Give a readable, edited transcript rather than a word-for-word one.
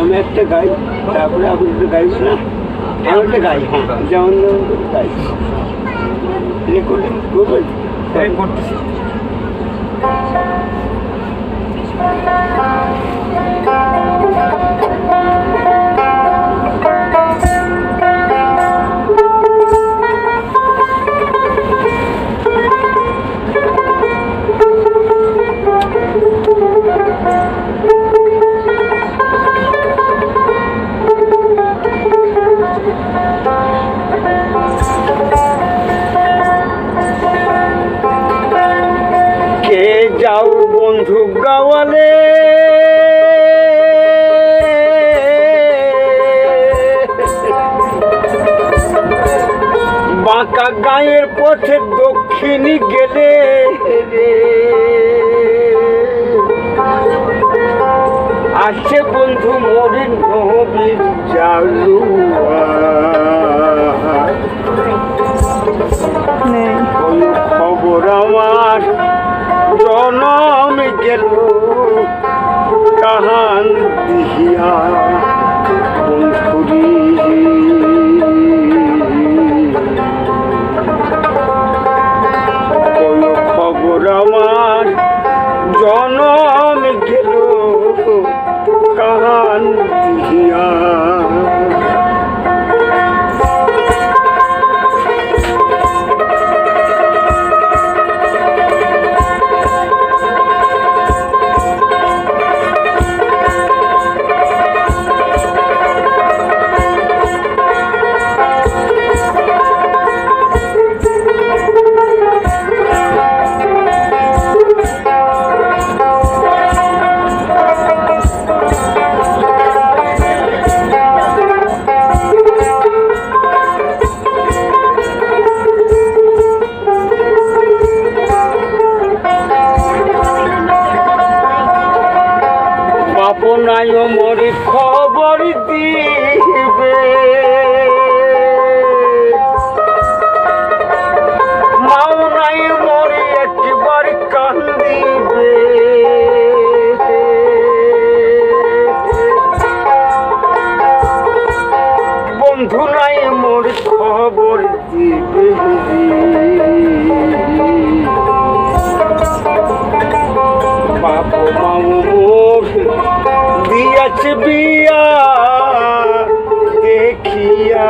আমি একটা গাই, তারপরে আপনি একটা গাইব না, আমি একটা গাই, হ্যাঁ যেমন গাই রেকর্ডিং করবেন করতেছি। যাও বন্ধু গাওয়ালে বাঁকা গায়ের পথে দক্ষিণী গেলে আছে বন্ধু মরিন নবীর জালুয়া খবর আমার জনম গেল কাহান দিহিয়া বন্ধুরি কোন খবর আমার জনম গেল কাহান দিহিয়া আপনায় মরি খবর দিবে মাও নাই মরি একবার কান্দিবে বন্ধু নাই মরি খবর দিবে বাপ মাও মোর দিয়াছে বিয়া দেখিয়া